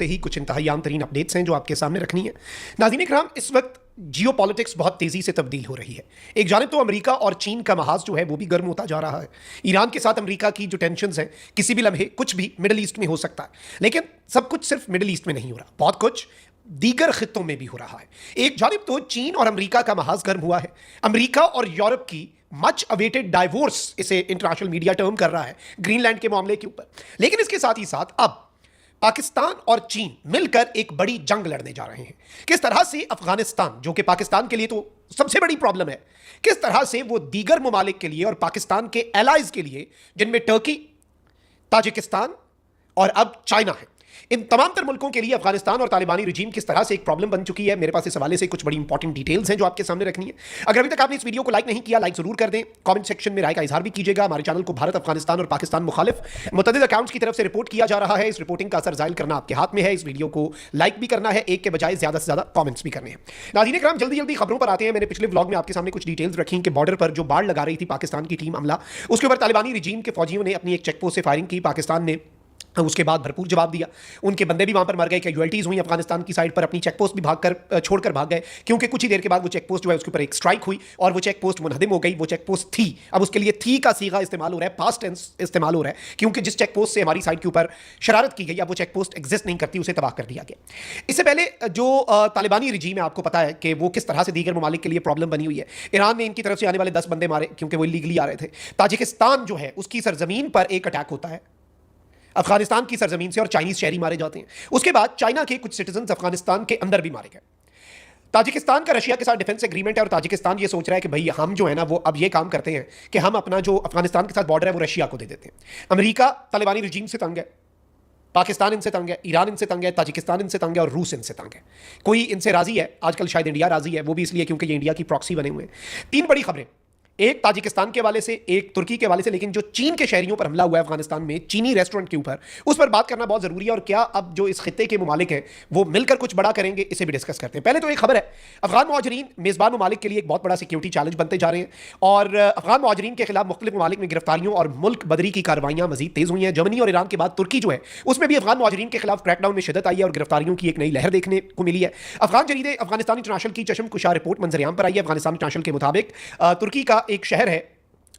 ही कुछ इंतहाई तरीन अपडेट्स हैं जो आपके सामने रखनी है। नाज़रीन इकराम, इस वक्त जियो पॉलिटिक्स बहुत तेज़ी से तब्दील हो रही है। एक जानिब तो अमेरिका और चीन का महाज जो है वो भी गर्म होता जा रहा है। ईरान के साथ अमेरिका की जो टेंशन्स हैं, किसी भी लम्हे कुछ भी मिडल ईस्ट में हो सकता है। लेकिन सब कुछ सिर्फ मिडल ईस्ट में नहीं हो रहा, बहुत कुछ दीगर खित्तों में भी हो रहा है। एक जानिब तो चीन और अमेरिका का महाज गर्म हुआ है। अमेरिका और यूरोप की मच अवेटेड डाइवोर्स, इसे इंटरनेशनल मीडिया टर्म कर रहा है, ग्रीनलैंड के मामले के ऊपर। लेकिन इसके साथ ही साथ अब पाकिस्तान और चीन मिलकर एक बड़ी जंग लड़ने जा रहे हैं। किस तरह से अफगानिस्तान, जो कि पाकिस्तान के लिए तो सबसे बड़ी प्रॉब्लम है, किस तरह से वो दीगर ममालिक के लिए और पाकिस्तान के एलाइज के लिए, जिनमें टर्की, ताजिकिस्तान और अब चाइना है, इन तमाम तर मुल्कों के लिए अफगानिस्तान और तालिबानी रजीम किस तरह से एक प्रॉब्लम बन चुकी है। मेरे पास इस हवाले से कुछ बड़ी इंपॉर्टेंट डिटेल्स हैं जो आपके सामने रखनी है। अगर अभी तक आपने इस वीडियो को लाइक नहीं किया, लाइक जरूर कर दें। कमेंट सेक्शन में राय का इजहार भी कीजिएगा। हमारे चैनल को भारत, अफगानिस्तान और पाकिस्तान मुखालिफ मुतअद्दिद अकाउंट्स की तरफ से रिपोर्ट किया जा रहा है। इस रिपोर्टिंग का असर जाहिर करना आपके हाथ में है। इस वीडियो को लाइक भी करना है, एक के बजाय ज्यादा से ज्यादा कॉमेंट्स भी करने हैं। नाज़रीन इकराम, जल्दी जल्दी खबरों पर आते हैं। मैंने पिछले व्लॉग में आपके सामने कुछ डिटेल्स रखी कि बॉर्डर पर जो बाढ़ लगा रही थी पाकिस्तान की टीम अमला, उसके ऊपर तालिबानी रजीम के फौजियों ने अपनी एक चेकपोस्ट से फायरिंग की। पाकिस्तान ने उसके बाद भरपूर जवाब दिया। उनके बंदे भी वहां पर मर गए, कैजुअलिटीज हुई अफगानिस्तान की साइड पर। अपनी चेकपोस्ट भी भागकर छोड़कर भाग गए, क्योंकि कुछ ही देर के बाद वो चेकपोस्ट जो है उसके ऊपर एक स्ट्राइक हुई और वो चेकपोस्ट मुनहदिम हो गई। वो चेकपोस्ट थी, अब उसके लिए थी का सीगा इस्तेमाल हो रहा है, पास्ट टेंस इस्तेमाल हो रहा है, क्योंकि जिस चेकपोस्ट से हमारी साइड के ऊपर शरारत की गई, अब वो चेकपोस्ट एग्जिस्ट नहीं करती, उसे तबाह कर दिया गया। इससे पहले जो तालिबानी रजीम है, आपको पता है कि वो किस तरह से दीगर ममालिक के लिए प्रॉब्लम बनी हुई है। ईरान ने इनकी तरफ से आने वाले 10 बंदे मारे, क्योंकि वो इलीगली आ रहे थे। ताजिकिस्तान जो है उसकी सरजमीन पर एक अटैक होता है अफगानिस्तान की सरजमीन से, और चाइनीज शहरी मारे जाते हैं। उसके बाद चाइना के कुछ सिटीजन अफगानिस्तान के अंदर भी मारे गए। ताजिकिस्तान का रशिया के साथ डिफेंस एग्रीमेंट है और ताजिकिस्तान ये सोच रहा है कि भाई हम जो है ना वो अब ये काम करते हैं कि हम अपना जो अफगानिस्तान के साथ बॉर्डर है वो रशिया को दे देते हैं। अमेरिका तालिबानी रजीम से तंग है, पाकिस्तान इनसे तंग है, ईरान इनसे तंग है, ताजिकिस्तान इनसे तंग है और रूस इनसे तंग है। कोई इनसे राजी है आजकल, शायद इंडिया राजी है, वो भी इसलिए क्योंकि ये इंडिया की प्रॉक्सी बने हुए हैं। 3 बड़ी खबरें, एक ताजिकिस्तान के हवाले से, एक तुर्की के हवाले से। लेकिन जो चीन के शहरियों पर हमला हुआ है अफगानिस्तान में, चीनी रेस्टोरेंट के ऊपर, उस पर बात करना बहुत जरूरी है। और क्या अब जो इस खित्ते के ममालिक हैं वो मिलकर कुछ बड़ा करेंगे, इसे भी डिस्कस करते हैं। पहले तो एक खबर है, अफगान मुहाजिरीन मेजबान ममालिक के लिए एक बहुत बड़ा सिक्योरिटी चैलेंज बनते जा रहे हैं और अफगान मुहाजिरीन के खिलाफ मुख्तलिफ ममालिक में गिरफ्तारियों और मुल्क बदरी की कार्रवाइयां मजीद तेज हुई हैं। जर्मनी और ईरान के बाद तुर्की जो है उसमें भी अफगान मुहाजिरीन के खिलाफ क्रैकडाउन में शिदत आई है और गिरफ्तारियों की एक नई लहर देखने को मिली है। अफगान जरीदे अफगानिस्तान इंटरनेशनल की चशम कुशा रिपोर्ट मंजरियाम पर आई है। अफगानिस्तान इंटरनेशनल के मुताबिक तुर्की का एक शहर है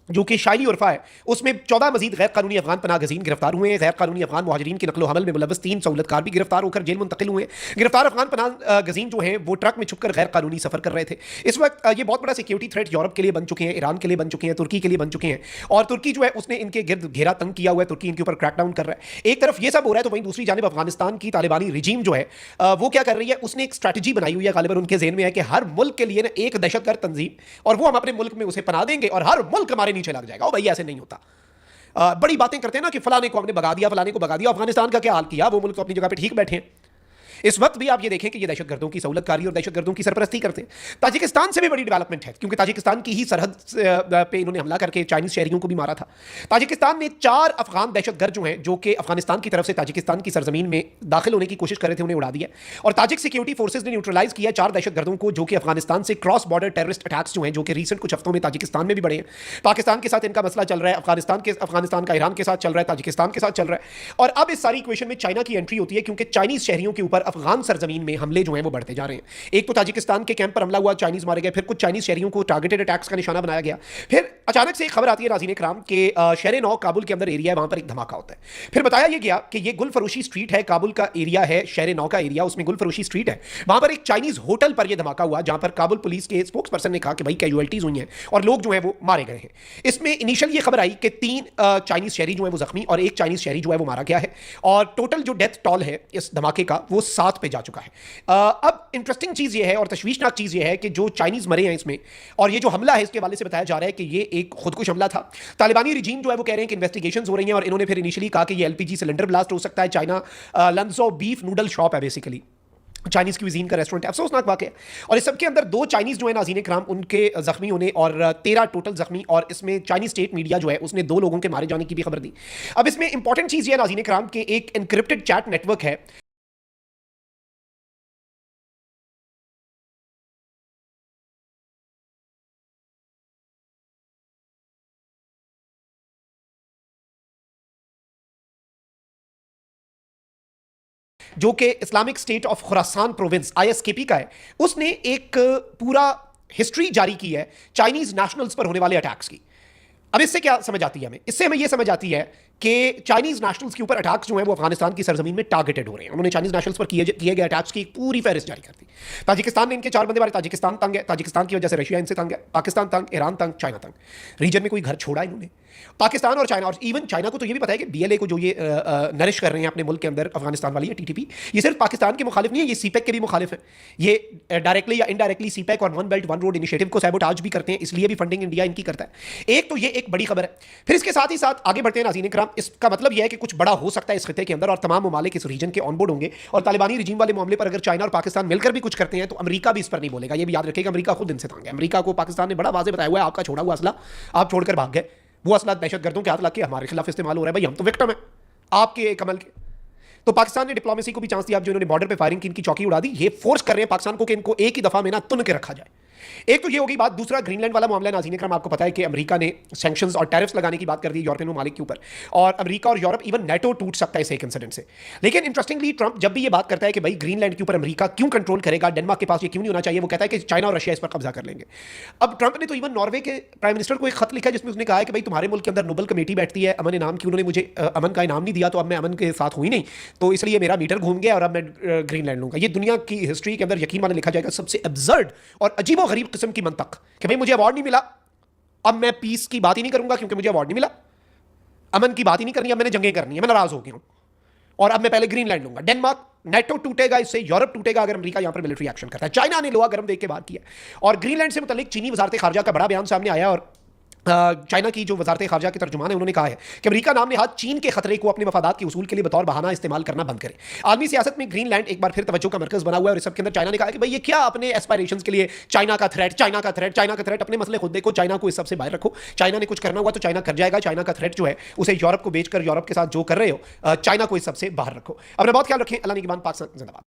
जो कि शाइली उर्फा है, उसमें 14 मजीद गैर कानूनी अफगान पनाह गजीन गिरफ्तार हुए हैं। गैर कानूनी अफगान मुहाजिरीन की नकलो हमल में मुलव्वस 3 सहूलतकार भी गिरफ्तार होकर जेल मुंतकिल हुए। गिरफ्तार अफगान पनाह गजीन जो हैं वो ट्रक में छुपकर गैर कानूनी सफर कर रहे थे। इस वक्त ये बहुत बड़ा सिक्योरिटी थ्रेट यूरोप के लिए बन चुके हैं, ईरान के लिए बन चुके हैं, तुर्की के लिए बन चुके हैं। और तुर्की जो है उसने इनके गिर्द घेरा तंग किया हुआ है, तुर्की इनके ऊपर क्रैकडाउन कर रहा है। एक तरफ ये सब हो रहा है तो वहीं दूसरी जानिब अफगानिस्तान की तालिबानी रजीम जो है वो क्या कर रही है, उसने एक स्ट्रैटेजी बनाई हुई है। गालिबन उनके ज़हन में है कि हर मुल्क के लिए ना एक दहशतगर्द तंजीम, और वो हम अपने मुल्क में उसे पना देंगे और हर मुल्क हमारे नीचे लग जाएगा। भाई ऐसे नहीं होता। बड़ी बातें करते हैं ना कि फलाने को हमने भगा दिया, फलाने को भगा दिया। अफगानिस्तान का क्या हाल किया, वो मुल्क तो अपनी जगह पे ठीक बैठे हैं। इस वक्त भी आप ये देखें कि ये दहशतगर्दों की सहूलतकारी और दहशतगर्दों की सरपरस्ती करते हैं। ताजिकिस्तान से भी बड़ी डेवलपमेंट है, क्योंकि ताजिकिस्तान की ही सरहद पे इन्होंने हमला करके चाइनीज शहरियों को भी मारा था। ताजिकिस्तान ने 4 अफगान दहशतगर्द जो हैं, जो कि अफगानिस्तान की तरफ से ताजिकिस्तान की सरजमीन में दाखिल होने की कोशिश कर रहे थे, उन्हें उड़ा दिया। और ताजिक सिक्योरिटी फोर्सेज ने न्यूट्रलाइज किया 4 दहशतगर्दों को, जो कि अफगानिस्तान से क्रॉस बॉर्डर टेररिस्ट अटैक्स जो हैं, जो कि रिसेंट कुछ हफ्तों में ताजिकिस्तान में भी बढ़े हैं। पाकिस्तान के साथ इनका मसला चल रहा है, अफगानिस्तान का ईरान के साथ चल रहा है, ताजिकिस्तान के साथ चल रहा है। और अब इस सारी इक्वेशन में चाइना की एंट्री होती है, क्योंकि चाइनीज शहरियों के ऊपर अफगान सरजमीन हमले जो हैं वो बढ़ते जा रहे हैं। एक तो ताजिकिस्तान के कैंप पर हमला हुआ, चाइनीज मारे गए, फिर कुछ चाइनीज शहरियों को टारगेटेड अटैक्स का निशाना बनाया गया। फिर अचानक से एक खबर आती है नाज़रीन इकराम के शहर नौ काबुल के अंदर एरिया है, वहां पर एक धमाका होता है। फिर बताया यह गया कि ये गुलफरोशी स्ट्रीट है, काबुल का एरिया है, शहर नौ का एरिया, उसमें गुलफरोशी स्ट्रीट है। वहां पर एक चाइनीज होटल पर यह धमाका हुआ, जहां पर काबुल पुलिस के स्पोक्स पर्सन ने कहा कि भाई कैजुअलिटीज हुई हैं और लोग जो है वो मारे गए हैं। इसमें इनिशियल ये खबर आई कि 3 चाइनीज शहरी जो है वो जख्मी और 1 चाइनीज शहरी जो है वो मारा गया है। और टोटल जो डेथ टॉल है इस धमाके का वो 7 पे जा चुका है। अब इंटरेस्टिंग चीज ये है और तशवीशनाक चीज ये है कि जो चाइनीज मरे हैं इसमें, और ये जो हमला है इसके हवाले से बताया जा रहा है कि ये एक खुदकुश हमला था। तालिबानी रजीम जो है वो कह रहे हैं कि इन्वेस्टिगेशंस हो रही हैं, और इन्होंने फिर इनिशियली कहा कि ये एलपीजी सिलेंडर ब्लास्ट हो सकता है। चाइना लंजो बीफ नूडल शॉप है, बेसिकली चाइनीज क्यूजीन का रेस्टोरेंट है। अफसोसनाक वाक़या है। और इस सबके अंदर 2 चाइनीज जो है नाज़रीन इकराम, उनके जख्मी होने और 13 टोटल जख्मी, और इसमें चाइनीज स्टेट मीडिया जो है उसने 2 लोगों के मारे जाने की भी खबर दी। अब इसमें इंपॉर्टेंट चीज ये है नाज़रीन इकराम कि एक एनक्रिप्टेड चैट नेटवर्क है जो कि Islamic state of Khorasan province ISKP का है, उसने एक पूरा हिस्ट्री जारी की है चाइनीज नेशनल्स पर होने वाले अटैक्स की। अब इससे क्या समझ आती है हमें? इससे हमें यह समझ आती है कि चाइनीज नेशनल्स के ऊपर अटैक्स जो हैं वो अफगानिस्तान की सरजमीन में टारगेटेड हो रहे हैं। उन्होंने चाइनीज नेशनल्स पर किए गए अटैक्स की एक पूरी फहरिस्त जारी कर दी। ताजिकिस्तान ने इनके 4 बंदे मारे। ताजिकिस्तान तंग है, ताजिकिस्तान की वजह से रशिया इनसे तंग है, पाकिस्तान तंग, ईरान तंग, चाइना तंग। रीजन में कोई घर छोड़ा इन्होंने? पाकिस्तान और चाइना, और इवन चाइना को तो ये भी पता है कि बीएलए को जो ये नरिश कर रहे हैं अपने मुल्क के अंदर, अफगानिस्तान वाली है टीटीपी, ये सिर्फ पाकिस्तान के मुखालिफ नहीं है, ये सीपैक के भी मुखालिफ है। ये डायरेक्टली या इनडायरेक्टली सीपैक और one belt one road initiative को सैबोटाज भी करते हैं, इसलिए भी फंडिंग इंडिया इनकी करता है। एक तो ये एक बड़ी खबर है। फिर इसके साथ ही साथ आगे बढ़ते हैं नाज़रीन इकराम, इसका मतलब यह है कि कुछ बड़ा हो सकता है इस खिते के अंदर और तमाम ममालिक इस रीजन के ऑनबोर्ड होंगे। और तालिबानी रिजीम वाले मामले पर अगर चाइना और पाकिस्तान मिलकर भी कुछ करते हैं तो अमेरिका भी इस पर नहीं बोलेगा। ये भी याद रखेगा, अमेरिका खुद इनसे तंग है। अमेरिका को पाकिस्तान ने बड़ा वाज़ेह बताया हुआ है, आपका छोड़ा हुआ असला आप छोड़कर भाग गए, वो असला दहशतगर्दों के हाथ लग के हमारे खिलाफ इस्तेमाल हो रहा है। भाई हम तो विक्टिम है आपके एक अमल के। तो पाकिस्तान ने डिप्लोमेसी को भी चांस दिया। अब जो इन्होंने बॉर्डर पे फायरिंग की, इनकी चौकी उड़ा दी, ये फोर्स कर रहे हैं पाकिस्तान को कि इनको एक ही दफा में ना तुन के रखा जाए। एक तो ये होगी बात। दूसरा ग्रीनलैंड वाला मामला नाज़रीन इकराम, आपको पता है कि अमेरिका ने सैंक्शंस और टैरिफ्स लगाने की बात कर दी यूरोपियन ममालिक के ऊपर, और अमेरिका और यूरोप इवन नेटो टूट सकता है इस एक इंसिडेंट से। लेकिन इंटरेस्टिंगली ट्रंप जब भी ये बात करता है कि भाई ग्रीनलैंड के ऊपर अमेरिका क्यों कंट्रोल करेगा, डेनमार्क के पास ये क्यों नहीं होना चाहिए, वो कहता है कि चाइना और रशिया इस पर कब्जा कर लेंगे। अब ट्रंप ने तो इवन नॉर्वे के प्राइम मिनिस्टर को एक खत लिखा है जिसमें उसने कहा है कि भाई तुम्हारे मुल्क के अंदर नोबल कमेटी बैठती है अमन इनाम की, उन्होंने मुझे अमन का इनाम नहीं दिया तो अब मैं अमन के साथ हुई नहीं, तो इसलिए मेरा मीटर घूम गया और अब मैं ग्रीनलैंड लूंगा। ये दुनिया की हिस्ट्री के अंदर यकीन माने लिखा जाएगा सबसे अब्सर्ड और अजीबो गरीब किस्म की मंतक कि भाई मुझे अवार्ड नहीं मिला, अब मैं पीस की बात ही नहीं करूंगा क्योंकि मुझे अवार्ड नहीं मिला, अमन की बात ही नहीं करनी, अब मैंने जंगें करनी है, मैं नाराज हो गया हूं और अब मैं पहले ग्रीनलैंड लूंगा। डेनमार्क नेटो टूटेगा, इससे यूरोप टूटेगा अगर अमेरिका यहां पर मिलिट्री एक्शन करता है। चाइना ने लोहा गर्म देख के बात किया। और ग्रीनलैंड से मुतालिक चीनी वजारत खारजा का बड़ा बयान सामने आया और चाइना की जो वजारत खारजा के तर्जुमान है उन्होंने कहा है कि अमेरिका नाम नेहाद चीन के खतरे को अपने मफादात के उसूल के लिए बतौर बहाना इस्तेमाल करना बंद करे। आलमी सियासत में ग्रीनलैंड एक बार फिर तवज्जो का मरकज बना हुआ है और इस सब के अंदर चाइना ने कहा कि भाई ये क्या अपने एस्पायरेशंस के लिए चाइना का थ्रेट, चाइना का थ्रेट, चाइना का थ्रेट, अपने मसले खुद देखो, चाइना को इस सबसे बाहर रखो। चाइना ने कुछ करना हुआ तो चाइना कर जाएगा। चाइना का थ्रेट जो है उसे यूरोप को बेचकर यूरोप के साथ जो कर रहे हो, चाइना को इस सबसे बाहर रखो। अपना बहुत ख्याल रखें। अल्लाह निगहबान। पाकिस्तान जिंदाबाद।